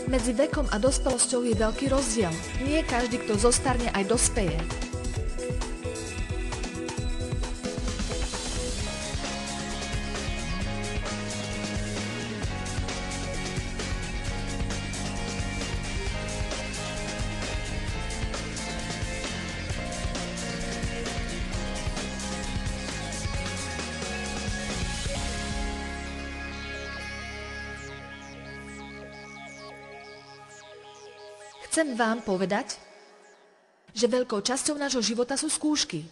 Medzi vekom a dospelosťou je veľký rozdiel. Nie každý, kto zostarne, aj dospeje. Chcem vám povedať, že veľkou časťou nášho života sú skúšky.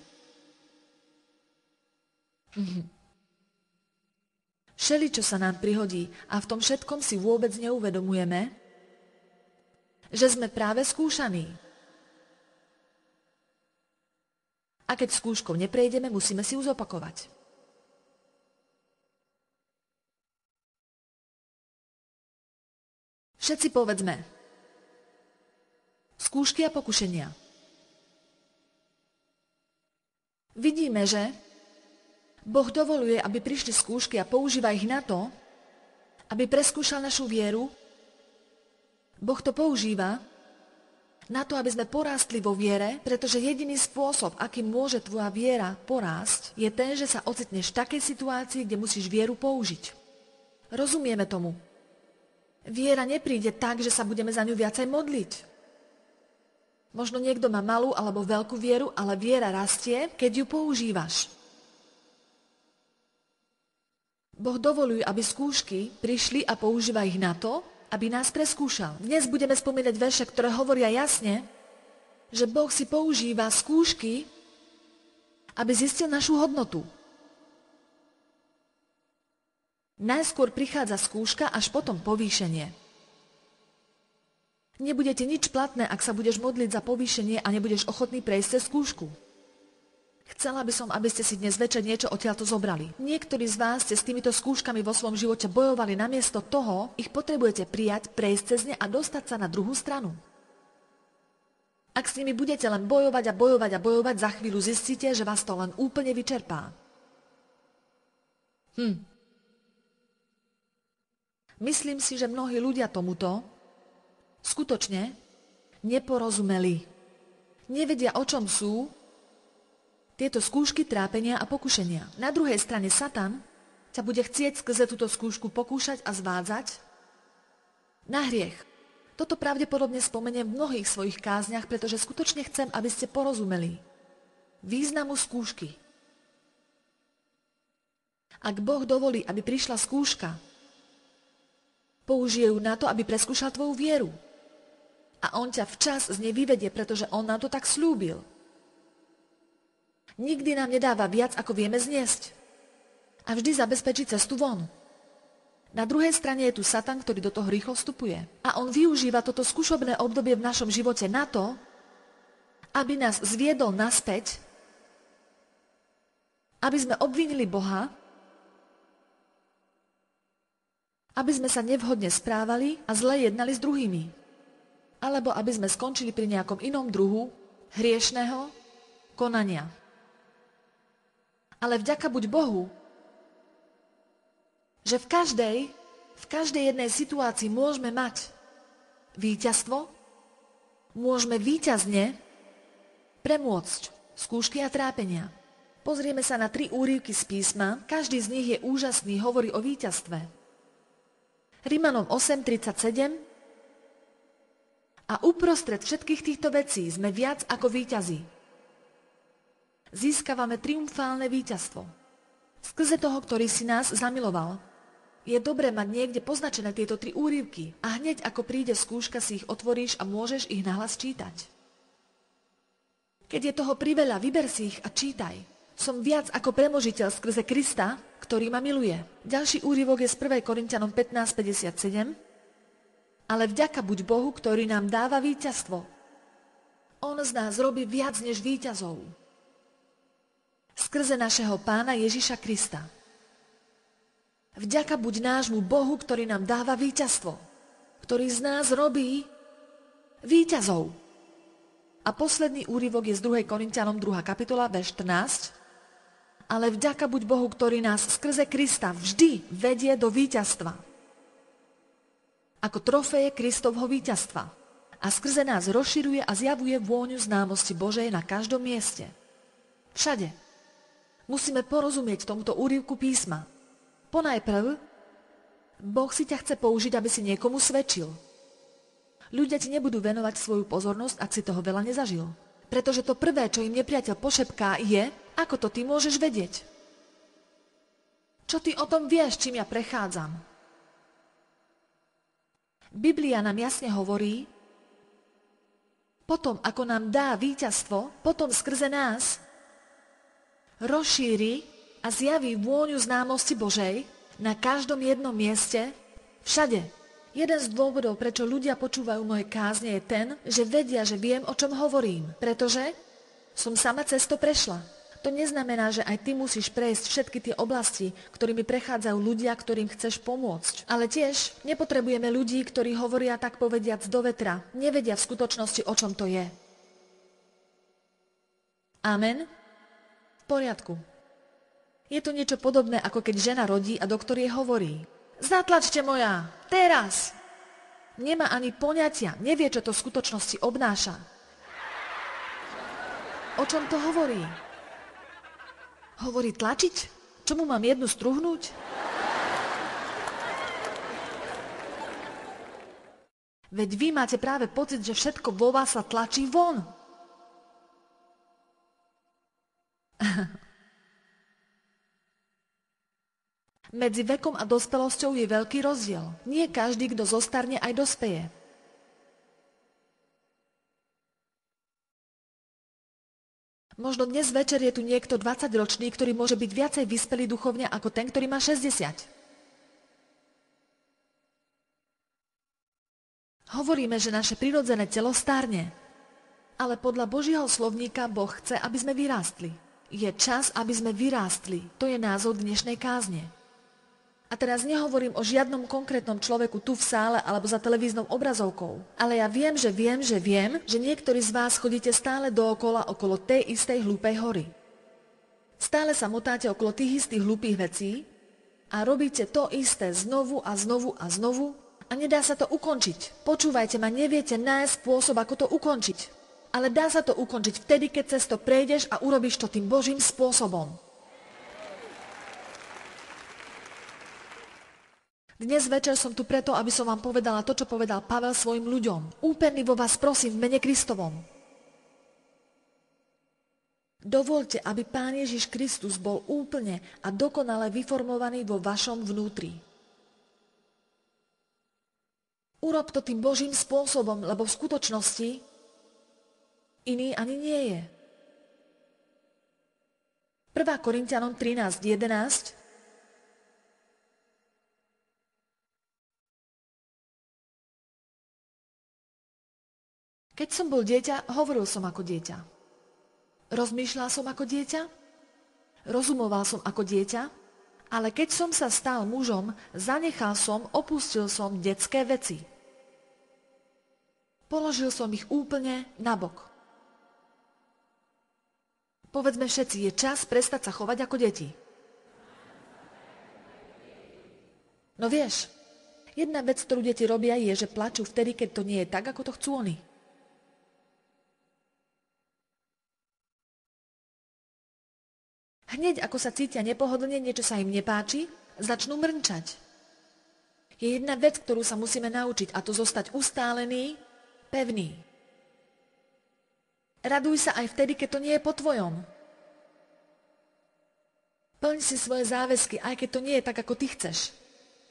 Všeličo sa nám prihodí a v tom všetkom si vôbec neuvedomujeme, že sme práve skúšaní. A keď skúškou neprejdeme, musíme si ju zopakovať. Všetci povedzme: skúšky a pokušenia. Vidíme, že Boh dovoluje, aby prišli skúšky a používa ich na to, aby preskúšal našu vieru. Boh to používa na to, aby sme porástli vo viere, pretože jediný spôsob, akým môže tvoja viera porásť, je ten, že sa ocitneš v takej situácii, kde musíš vieru použiť. Rozumieme tomu. Viera nepríde tak, že sa budeme za ňu viacej modliť. Možno niekto má malú alebo veľkú vieru, ale viera rastie, keď ju používaš. Boh dovoluje, aby skúšky prišli a používa ich na to, aby nás preskúšal. Dnes budeme spomínať verše, ktoré hovoria jasne, že Boh si používa skúšky, aby zistil našu hodnotu. Najskôr prichádza skúška, až potom povýšenie. Nebude ti nič platné, ak sa budeš modliť za povýšenie a nebudeš ochotný prejsť cez skúšku. Chcela by som, aby ste si dnes večer niečo odtiaľto zobrali. Niektorí z vás ste s týmito skúškami vo svojom živote bojovali, namiesto toho ich potrebujete prijať, prejsť cez ne a dostať sa na druhú stranu. Ak s nimi budete len bojovať a bojovať a bojovať, za chvíľu zistíte, že vás to len úplne vyčerpá. Myslím si, že mnohí ľudia tomuto skutočne neporozumeli. Nevedia, o čom sú tieto skúšky, trápenia a pokušenia. Na druhej strane Satan ťa bude chcieť skrze túto skúšku pokúšať a zvádzať na hriech. Toto pravdepodobne spomeniem v mnohých svojich kázniach, pretože skutočne chcem, aby ste porozumeli významu skúšky. Ak Boh dovolí, aby prišla skúška, použije ju na to, aby preskúšal tvoju vieru. A on ťa včas z nej vyvedie, pretože on nám to tak slúbil. Nikdy nám nedáva viac, ako vieme zniesť. A vždy zabezpečí cestu von. Na druhej strane je tu Satan, ktorý do toho rýchlo vstupuje. A on využíva toto skúšobné obdobie v našom živote na to, aby nás zviedol naspäť, aby sme obvinili Boha, aby sme sa nevhodne správali a zle jednali s druhými. Alebo aby sme skončili pri nejakom inom druhu hriešného konania. Ale vďaka buď Bohu, že v každej jednej situácii môžeme mať víťazstvo, môžeme víťazne premôcť skúšky a trápenia. Pozrieme sa na 3 úryvky z písma, každý z nich je úžasný, hovorí o víťazstve. Rimanom 8:37. A uprostred všetkých týchto vecí sme viac ako víťazi. Získavame triumfálne víťazstvo. Skrze toho, ktorý si nás zamiloval. Je dobré mať niekde poznačené tieto 3 úryvky a hneď ako príde skúška, si ich otvoríš a môžeš ich nahlas čítať. Keď je toho priveľa, vyber si ich a čítaj. Som viac ako premožiteľ skrze Krista, ktorý ma miluje. Ďalší úryvok je z 1. Korinťanom 15:57. Ale vďaka buď Bohu, ktorý nám dáva víťazstvo. On z nás robí viac než víťazov. Skrze našeho Pána Ježiša Krista. Vďaka buď nášmu Bohu, ktorý nám dáva víťazstvo. Ktorý z nás robí víťazov. A posledný úryvok je z 2. Korinťanom 2. kapitola, verš 14. Ale vďaka buď Bohu, ktorý nás skrze Krista vždy vedie do víťazstva. ako trofeje Kristovho víťazstva a skrze nás rozširuje a zjavuje vôňu známosti Božej na každom mieste. Všade. Musíme porozumieť tomuto úryvku písma. Ponajprv, Boh si ťa chce použiť, aby si niekomu svedčil. Ľudia ti nebudú venovať svoju pozornosť, ak si toho veľa nezažil. Pretože to prvé, čo im nepriateľ pošepká, je, ako to ty môžeš vedieť. Čo ty o tom vieš, čím ja prechádzam? Biblia nám jasne hovorí, potom, ako nám dá víťazstvo, potom skrze nás rozšíri a zjaví vôňu známosti Božej na každom jednom mieste, všade. Jeden z dôvodov, prečo ľudia počúvajú moje kázne, je ten, že vedia, že viem, o čom hovorím, pretože som sama cez to prešla. To neznamená, že aj ty musíš prejsť všetky tie oblasti, ktorými prechádzajú ľudia, ktorým chceš pomôcť. Ale tiež nepotrebujeme ľudí, ktorí hovoria tak povediac do vetra, nevedia v skutočnosti, o čom to je. Amen? V poriadku. Je to niečo podobné, ako keď žena rodí a doktor jej hovorí: zatlačte moja, teraz! Nemá ani poňatia, nevie, čo to v skutočnosti obnáša. O čom to hovorí? Hovorí tlačiť? Čomu mám jednu struhnúť? Veď vy máte práve pocit, že všetko vo vás sa tlačí von. Medzi vekom a dospelosťou je veľký rozdiel. Nie každý, kto zostarne, aj dospeje. Možno dnes večer je tu niekto 20-ročný, ktorý môže byť viacej vyspelý duchovne ako ten, ktorý má 60. Hovoríme, že naše prirodzené telo stárne. Ale podľa Božieho slovníka Boh chce, aby sme vyrástli. Je čas, aby sme vyrástli. To je názov dnešnej kázne. A teraz nehovorím o žiadnom konkrétnom človeku tu v sále alebo za televíznou obrazovkou. Ale ja viem, že niektorí z vás chodíte stále dookola okolo tej istej hlúpej hory. Stále sa motáte okolo tých istých hlúpých vecí a robíte to isté znovu a znovu a znovu a nedá sa to ukončiť. Počúvajte ma, neviete nájsť spôsob, ako to ukončiť. Ale dá sa to ukončiť vtedy, keď cez to prejdeš a urobíš to tým Božím spôsobom. Dnes večer som tu preto, aby som vám povedala to, čo povedal Pavel svojim ľuďom. Úpernlivo vás prosím v mene Kristovom. Dovoľte, aby Pán Ježiš Kristus bol úplne a dokonale vyformovaný vo vašom vnútri. Urob to tým Božím spôsobom, lebo v skutočnosti iný ani nie je. 1. Korinťanom 13:11. Keď som bol dieťa, hovoril som ako dieťa. Rozmýšľal som ako dieťa, rozumoval som ako dieťa, ale keď som sa stal mužom, zanechal som, opustil som detské veci. Položil som ich úplne nabok. Povedzme všetci, je čas prestať sa chovať ako deti. No vieš, jedna vec, ktorú deti robia, je, že plačú vtedy, keď to nie je tak, ako to chcú oni. Hneď ako sa cítia nepohodlne, niečo sa im nepáči, začnú mrnčať. Je jedna vec, ktorú sa musíme naučiť, a to zostať ustálený, pevný. Raduj sa aj vtedy, keď to nie je po tvojom. Plň si svoje záväzky, aj keď to nie je tak, ako ty chceš.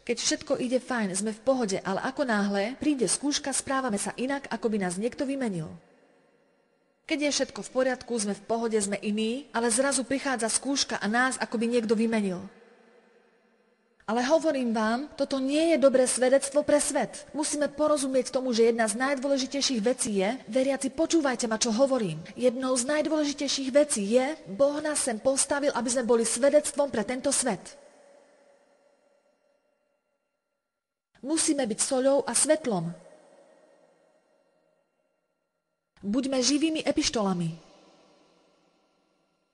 Keď všetko ide fajn, sme v pohode, ale ako náhle príde skúška, správame sa inak, ako by nás niekto vymenil. Keď je všetko v poriadku, sme v pohode, sme iní, ale zrazu prichádza skúška a nás akoby niekto vymenil. Ale hovorím vám, toto nie je dobré svedectvo pre svet. Musíme porozumieť tomu, že jedna z najdôležitejších vecí je, veriaci, počúvajte ma, čo hovorím. Jednou z najdôležitejších vecí je, Boh nás sem postavil, aby sme boli svedectvom pre tento svet. Musíme byť soľou a svetlom. Buďme živými epištolami,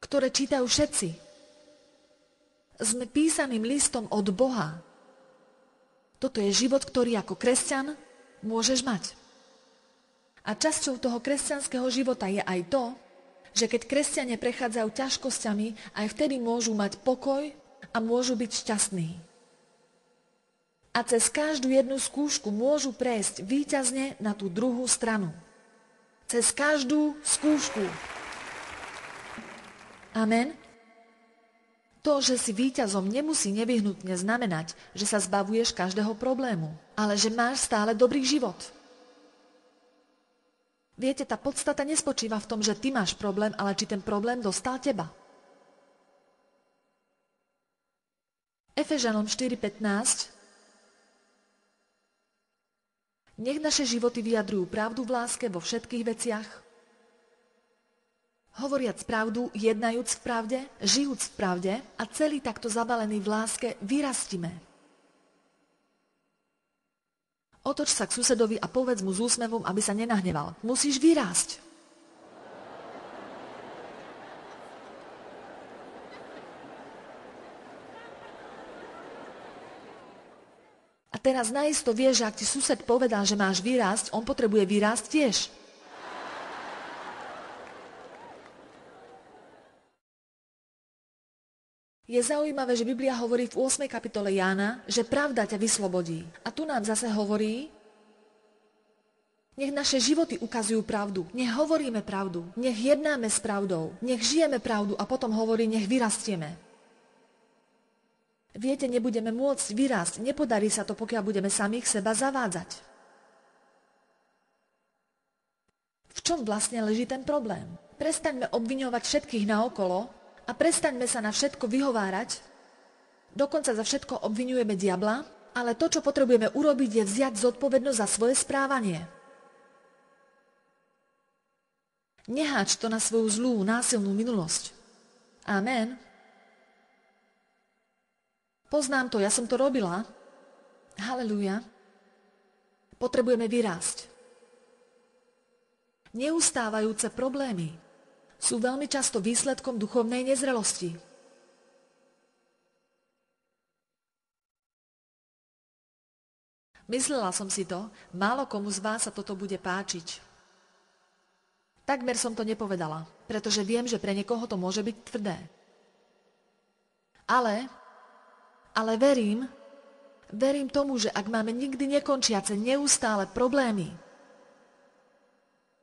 ktoré čítajú všetci. Sme písaným listom od Boha. Toto je život, ktorý ako kresťan môžeš mať. A časťou toho kresťanského života je aj to, že keď kresťania prechádzajú ťažkosťami, aj vtedy môžu mať pokoj a môžu byť šťastní. A cez každú jednu skúšku môžu prejsť víťazne na tú druhú stranu. Cez každú skúšku. Amen. To, že si víťazom, nemusí nevyhnutne znamenať, že sa zbavuješ každého problému, ale že máš stále dobrý život. Viete, tá podstata nespočíva v tom, že ty máš problém, ale či ten problém dostal teba. Efežanom 4:15. Nech naše životy vyjadrujú pravdu v láske vo všetkých veciach, hovoriac pravdu, jednajúc v pravde, žijúc v pravde a celý takto zabalený v láske vyrastime. Otoč sa k susedovi a povedz mu s úsmevom, aby sa nenahneval. Musíš vyrásť. A teraz naisto vieš, že ak ti sused povedal, že máš vyrásť, on potrebuje vyrásť tiež. Je zaujímavé, že Biblia hovorí v 8. kapitole Jána, že pravda ťa vyslobodí. A tu nám zase hovorí, nech naše životy ukazujú pravdu, nech hovoríme pravdu, nech jednáme s pravdou, nech žijeme pravdu a potom hovorí, nech vyrastieme. Viete, nebudeme môcť vyrásť, nepodarí sa to, pokiaľ budeme samých seba zavádzať. V čom vlastne leží ten problém? Prestaňme obviňovať všetkých naokolo, a prestaňme sa na všetko vyhovárať, dokonca za všetko obviňujeme diabla, ale to, čo potrebujeme urobiť, je vziať zodpovednosť za svoje správanie. Neháč to na svoju zlú, násilnú minulosť. Amen. Poznám to, ja som to robila. Halelúja. Potrebujeme vyrásť. Neustávajúce problémy sú veľmi často výsledkom duchovnej nezrelosti. Myslela som si to, málo komu z vás sa toto bude páčiť. Takmer som to nepovedala, pretože viem, že pre niekoho to môže byť tvrdé. Ale verím tomu, že ak máme nikdy nekončiace, neustále problémy,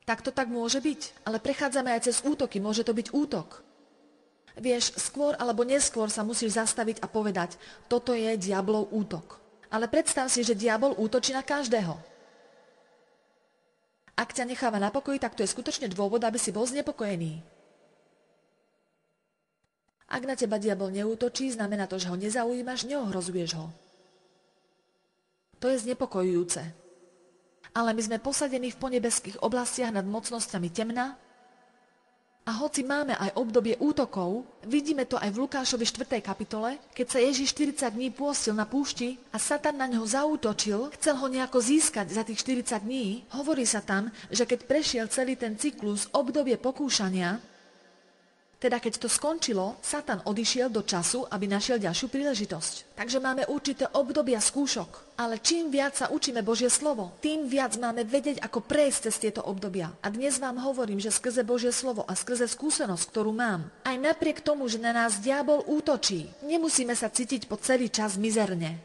tak to tak môže byť, ale prechádzame aj cez útoky, môže to byť útok. Vieš, skôr alebo neskôr sa musíš zastaviť a povedať, toto je diablov útok. Ale predstav si, že diabol útočí na každého. Ak ťa necháva na pokoji, tak to je skutočne dôvod, aby si bol znepokojený. Ak na teba diabol neútočí, znamená to, že ho nezaujímaš, neohrozuješ ho. To je znepokojujúce. Ale my sme posadení v ponebeských oblastiach nad mocnosťami temna a hoci máme aj obdobie útokov, vidíme to aj v Lukášovi 4. kapitole, keď sa Ježiš 40 dní pôstil na púšti a Satan na ňo zaútočil, chcel ho nejako získať za tých 40 dní, hovorí sa tam, že keď prešiel celý ten cyklus obdobie pokúšania, teda keď to skončilo, Satan odišiel do času, aby našiel ďalšiu príležitosť. Takže máme určité obdobia skúšok. Ale čím viac sa učíme Božie slovo, tým viac máme vedieť, ako prejsť cez tieto obdobia. A dnes vám hovorím, že skrze Božie slovo a skrze skúsenosť, ktorú mám, aj napriek tomu, že na nás diabol útočí, nemusíme sa cítiť po celý čas mizerne.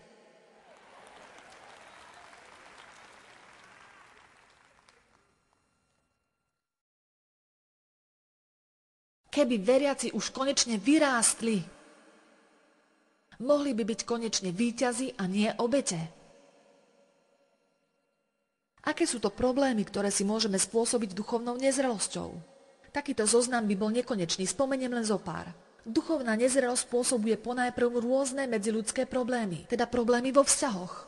Keby veriaci už konečne vyrástli, mohli by byť konečne víťazi a nie obete. Aké sú to problémy, ktoré si môžeme spôsobiť duchovnou nezrelosťou? Takýto zoznam by bol nekonečný, spomeniem len zo pár. Duchovná nezrelosť spôsobuje ponajprv rôzne medziľudské problémy, teda problémy vo vzťahoch.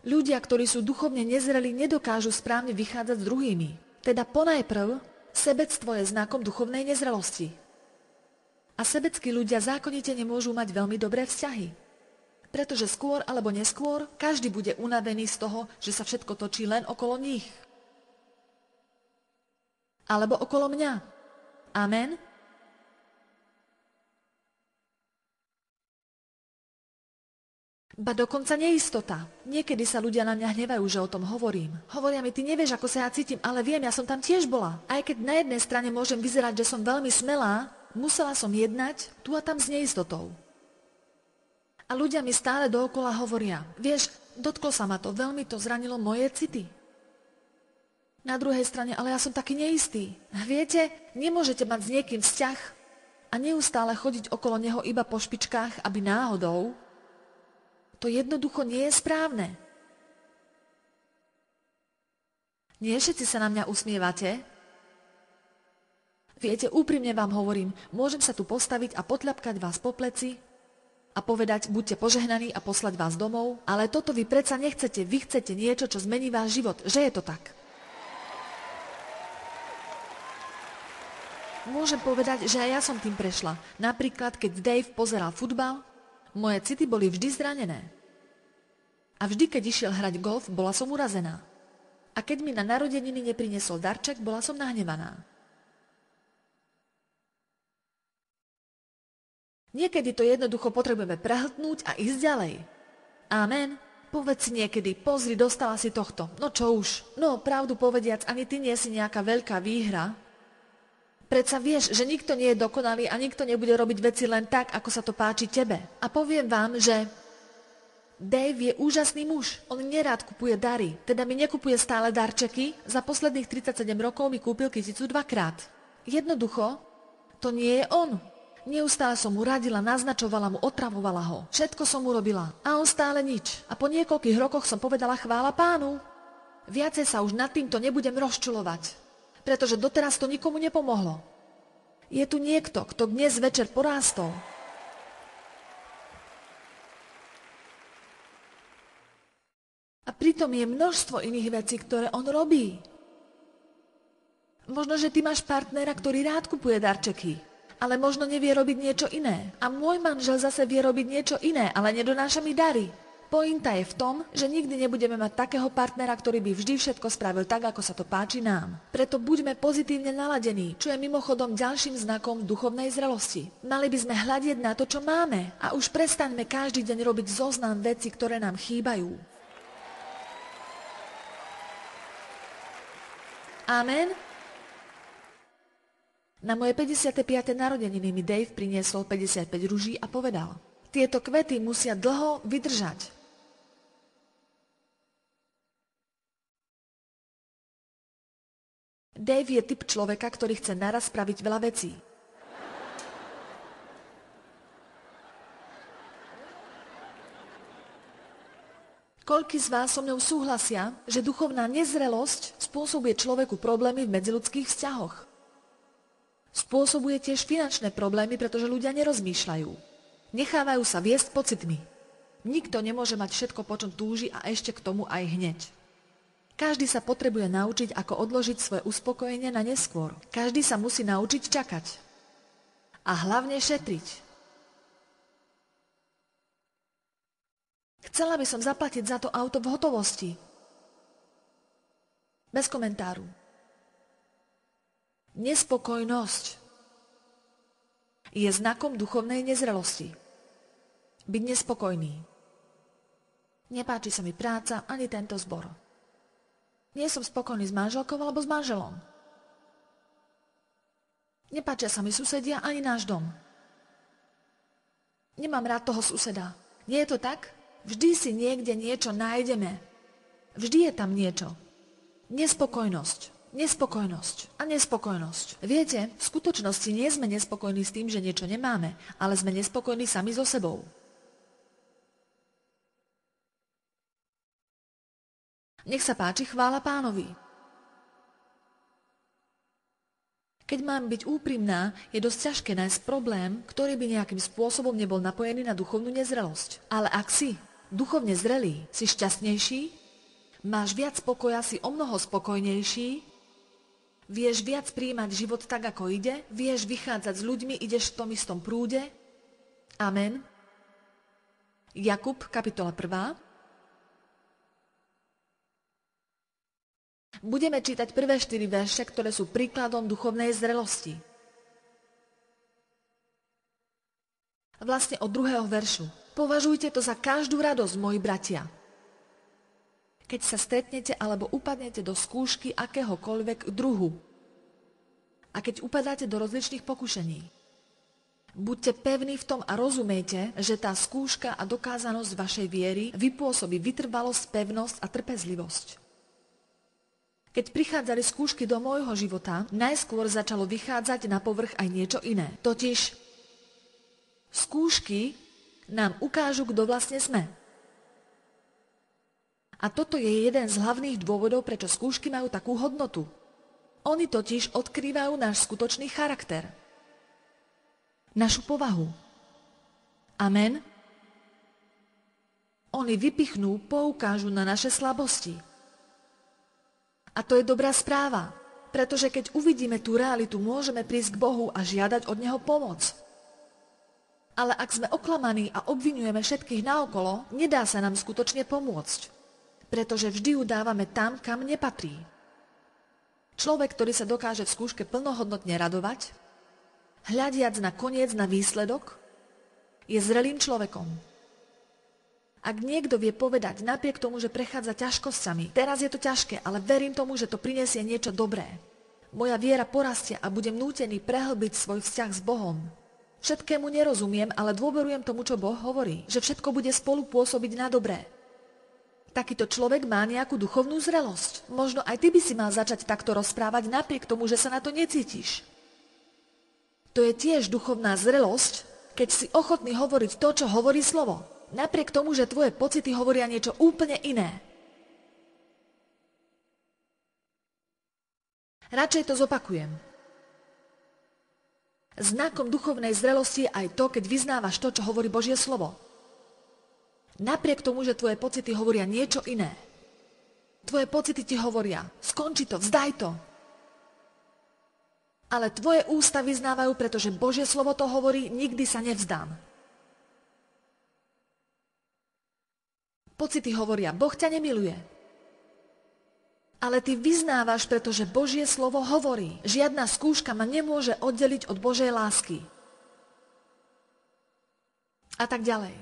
Ľudia, ktorí sú duchovne nezrelí, nedokážu správne vychádzať s druhými. Teda ponajprv sebectvo je znakom duchovnej nezrelosti. A sebeckí ľudia zákonite nemôžu mať veľmi dobré vzťahy. Pretože skôr alebo neskôr každý bude unavený z toho, že sa všetko točí len okolo nich. Alebo okolo mňa. Amen. Ba dokonca neistota. Niekedy sa ľudia na mňa hnevajú, že o tom hovorím. Hovoria mi, ty nevieš, ako sa ja cítim, ale viem, ja som tam tiež bola. Aj keď na jednej strane môžem vyzerať, že som veľmi smelá, musela som jednať tu a tam s neistotou. A ľudia mi stále dookola hovoria, vieš, dotklo sa ma to, veľmi to zranilo moje city. Na druhej strane, ale ja som taký neistý. Viete, nemôžete mať s niekým vzťah a neustále chodiť okolo neho iba po špičkách, aby náhodou. To jednoducho nie je správne. Nie všetci sa na mňa usmievate? Viete, úprimne vám hovorím, môžem sa tu postaviť a potľapkať vás po pleci a povedať, buďte požehnaní a poslať vás domov, ale toto vy predsa nechcete, vy chcete niečo, čo zmení váš život, že je to tak. Môžem povedať, že aj ja som tým prešla. Napríklad, keď Dave pozeral futbal, moje city boli vždy zranené. A vždy, keď išiel hrať golf, bola som urazená. A keď mi na narodeniny nepriniesol darček, bola som nahnevaná. Niekedy to jednoducho potrebujeme prehltnúť a ísť ďalej. Amen. Povedz si niekedy, pozri, dostala si tohto. No čo už? No, pravdu povediac, ani ty nie si nejaká veľká výhra. Predsa vieš, že nikto nie je dokonalý a nikto nebude robiť veci len tak, ako sa to páči tebe. A poviem vám, že Dave je úžasný muž. On nerád kupuje dary, teda mi nekupuje stále darčeky. Za posledných 37 rokov mi kúpil kyticu 2-krát. Jednoducho, to nie je on. Neustále som mu radila, naznačovala mu, otravovala ho. Všetko som mu robila. A on stále nič. A po niekoľkých rokoch som povedala chvála Pánu. Viacej sa už nad týmto nebudem rozčulovať. Pretože doteraz to nikomu nepomohlo. Je tu niekto, kto dnes večer porástol. A pritom je množstvo iných vecí, ktoré on robí. Možno, že ty máš partnera, ktorý rád kupuje darčeky, ale možno nevie robiť niečo iné. A môj manžel zase vie robiť niečo iné, ale nedonáša mi dary. Pointa je v tom, že nikdy nebudeme mať takého partnera, ktorý by vždy všetko spravil tak, ako sa to páči nám. Preto buďme pozitívne naladení, čo je mimochodom ďalším znakom duchovnej zrelosti. Mali by sme hľadieť na to, čo máme a už prestaňme každý deň robiť zoznam vecí, ktoré nám chýbajú. Amen. Na moje 55. narodeniny mi Dave priniesol 55 ruží a povedal, tieto kvety musia dlho vydržať. Dave je typ človeka, ktorý chce naraz spraviť veľa vecí. Koľký z vás so mnou súhlasia, že duchovná nezrelosť spôsobuje človeku problémy v medziľudských vzťahoch? Spôsobuje tiež finančné problémy, pretože ľudia nerozmýšľajú. Nechávajú sa viesť pocitmi. Nikto nemôže mať všetko, po čom túži a ešte k tomu aj hneď. Každý sa potrebuje naučiť, ako odložiť svoje uspokojenie na neskôr. Každý sa musí naučiť čakať. A hlavne šetriť. Chcela by som zaplatiť za to auto v hotovosti. Bez komentáru. Nespokojnosť je znakom duchovnej nezrelosti. Byť nespokojný. Nepáči sa mi práca ani tento zbor. Nie som spokojný s manželkou alebo s manželom. Nepáčia sa mi susedia ani náš dom. Nemám rád toho suseda. Nie je to tak? Vždy si niekde niečo nájdeme. Vždy je tam niečo. Nespokojnosť. Nespokojnosť a nespokojnosť. Viete, v skutočnosti nie sme nespokojní s tým, že niečo nemáme, ale sme nespokojní sami so sebou. Nech sa páči, chvála Pánovi. Keď mám byť úprimná, je dosť ťažké nájsť problém, ktorý by nejakým spôsobom nebol napojený na duchovnú nezrelosť. Ale ak si duchovne zrelý, si šťastnejší, máš viac pokoja, si omnoho spokojnejší, vieš viac prijímať život tak, ako ide, vieš vychádzať s ľuďmi, ideš v tom istom prúde. Amen. Jakub, kapitola 1. Budeme čítať prvé 4 verše, ktoré sú príkladom duchovnej zrelosti. Vlastne od 2. veršu. Považujte to za každú radosť, moji bratia. Keď sa stretnete alebo upadnete do skúšky akéhokoľvek druhu a keď upadáte do rozličných pokušení, buďte pevní v tom a rozumejte, že tá skúška a dokázanosť vašej viery vypôsobí vytrvalosť, pevnosť a trpezlivosť. Keď prichádzali skúšky do môjho života, najskôr začalo vychádzať na povrch aj niečo iné. Totiž skúšky nám ukážu, kto vlastne sme. A toto je jeden z hlavných dôvodov, prečo skúšky majú takú hodnotu. Oni totiž odkrývajú náš skutočný charakter. Našu povahu. Amen. Oni vypichnú, poukážu na naše slabosti. A to je dobrá správa, pretože keď uvidíme tú realitu, môžeme prísť k Bohu a žiadať od Neho pomoc. Ale ak sme oklamaní a obviňujeme všetkých naokolo, nedá sa nám skutočne pomôcť, pretože vždy ju dávame tam, kam nepatrí. Človek, ktorý sa dokáže v skúške plnohodnotne radovať, hľadiac na koniec, na výsledok, je zrelým človekom. Ak niekto vie povedať, napriek tomu, že prechádza ťažkosťami, teraz je to ťažké, ale verím tomu, že to prinesie niečo dobré. Moja viera porastie a budem nútený prehlbiť svoj vzťah s Bohom. Všetkému nerozumiem, ale dôverujem tomu, čo Boh hovorí, že všetko bude spolu pôsobiť na dobré. Takýto človek má nejakú duchovnú zrelosť. Možno aj ty by si mal začať takto rozprávať napriek tomu, že sa na to necítiš. To je tiež duchovná zrelosť, keď si ochotný hovoriť to, čo hovorí slovo. Napriek tomu, že tvoje pocity hovoria niečo úplne iné. Radšej to zopakujem. Znakom duchovnej zrelosti je aj to, keď vyznávaš to, čo hovorí Božie slovo. Napriek tomu, že tvoje pocity hovoria niečo iné. Tvoje pocity ti hovoria, skonči to, vzdaj to. Ale tvoje ústa vyznávajú, pretože Božie slovo to hovorí, nikdy sa nevzdám. Pocity hovoria, Boh ťa nemiluje. Ale ty vyznávaš, pretože Božie slovo hovorí, žiadna skúška ma nemôže oddeliť od Božej lásky. A tak ďalej.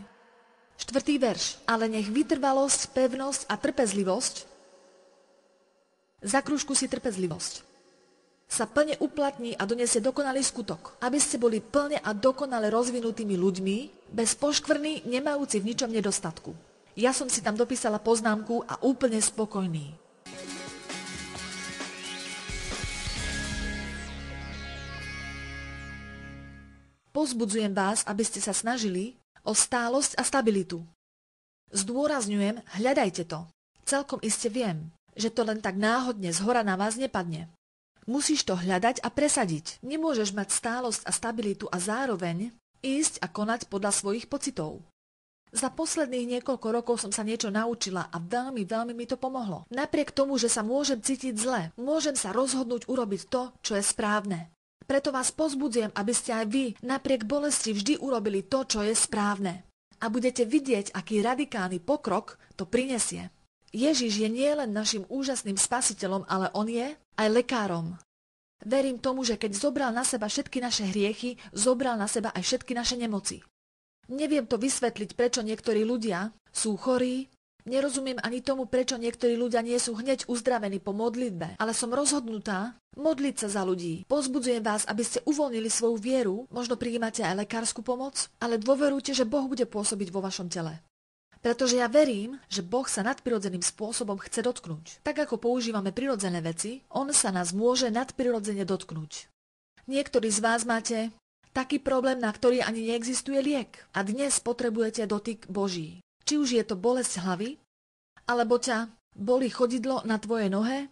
4. verš. Ale nech vytrvalosť, pevnosť a trpezlivosť, zakružku si trpezlivosť, sa plne uplatní a donesie dokonalý skutok, aby ste boli plne a dokonale rozvinutými ľuďmi, bez poškvrny, nemajúci v ničom nedostatku. Ja som si tam dopísala poznámku a úplne spokojný. Povzbudzujem vás, aby ste sa snažili o stálosť a stabilitu. Zdôrazňujem, hľadajte to. Celkom iste viem, že to len tak náhodne zhora na vás nepadne. Musíš to hľadať a presadiť. Nemôžeš mať stálosť a stabilitu a zároveň ísť a konať podľa svojich pocitov. Za posledných niekoľko rokov som sa niečo naučila a veľmi mi to pomohlo. Napriek tomu, že sa môžem cítiť zle, môžem sa rozhodnúť urobiť to, čo je správne. Preto vás povzbudzujem, aby ste aj vy napriek bolesti vždy urobili to, čo je správne. A budete vidieť, aký radikálny pokrok to prinesie. Ježiš je nielen našim úžasným spasiteľom, ale on je aj lekárom. Verím tomu, že keď zobral na seba všetky naše hriechy, zobral na seba aj všetky naše nemoci. Neviem to vysvetliť, prečo niektorí ľudia sú chorí, nerozumiem ani tomu, prečo niektorí ľudia nie sú hneď uzdravení po modlitbe, ale som rozhodnutá modliť sa za ľudí. Povzbudzujem vás, aby ste uvoľnili svoju vieru, možno prijímate aj lekárskú pomoc, ale dôverujte, že Boh bude pôsobiť vo vašom tele. Pretože ja verím, že Boh sa nadprirodzeným spôsobom chce dotknúť. Tak ako používame prirodzené veci, on sa nás môže nadprirodzene dotknúť. Niektorí z vás máte taký problém, na ktorý ani neexistuje liek. A dnes potrebujete dotyk Boží. Či už je to bolesť hlavy, alebo ťa bolí chodidlo na tvojej nohe,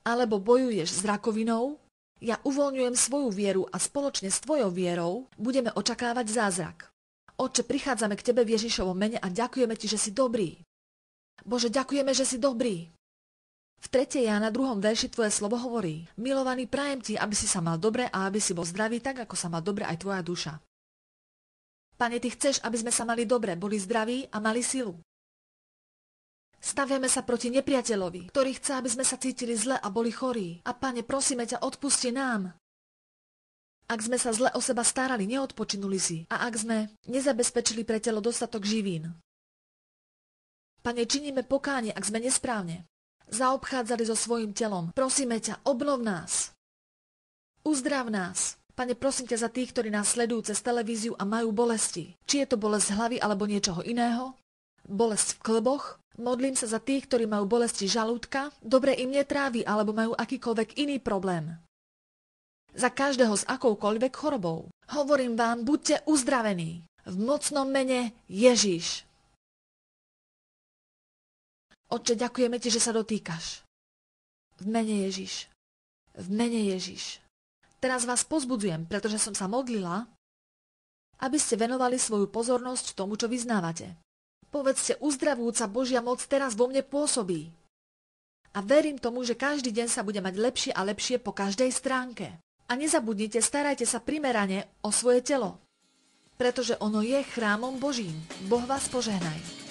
alebo bojuješ s rakovinou, ja uvoľňujem svoju vieru a spoločne s tvojou vierou budeme očakávať zázrak. Otče, prichádzame k Tebe v Ježišovom mene a ďakujeme Ti, že si dobrý. Bože, ďakujeme, že si dobrý. V 3. Jána 2. verši Tvoje slovo hovorí: Milovaný, prajem Ti, aby si sa mal dobre a aby si bol zdravý, tak ako sa má dobre aj tvoja duša. Pane, Ty chceš, aby sme sa mali dobre, boli zdraví a mali silu. Staviame sa proti nepriateľovi, ktorý chce, aby sme sa cítili zle a boli chorí. A Pane, prosíme ťa, odpusti nám. Ak sme sa zle o seba starali, neodpočinuli si a ak sme nezabezpečili pre telo dostatok živín. Pane, činíme pokánie, ak sme nesprávne zaobchádzali so svojím telom. Prosíme ťa, obnov nás. Uzdrav nás. Pane, prosím ťa za tých, ktorí nás sledujú cez televíziu a majú bolesti. Či je to bolesť hlavy alebo niečoho iného? Bolesť v klboch? Modlím sa za tých, ktorí majú bolesti žalúdka, dobre im netrávi alebo majú akýkoľvek iný problém. Za každého s akoukoľvek chorobou. Hovorím vám, buďte uzdravení. V mocnom mene Ježiš. Otče, ďakujeme ti, že sa dotýkaš. V mene Ježiš. V mene Ježiš. Teraz vás pozbudzujem, pretože som sa modlila, aby ste venovali svoju pozornosť tomu, čo vyznávate. Povedzte, uzdravujúca Božia moc teraz vo mne pôsobí. A verím tomu, že každý deň sa bude mať lepšie a lepšie po každej stránke. A nezabudnite, starajte sa primerane o svoje telo, pretože ono je chrámom Božím. Boh vás požehnaj.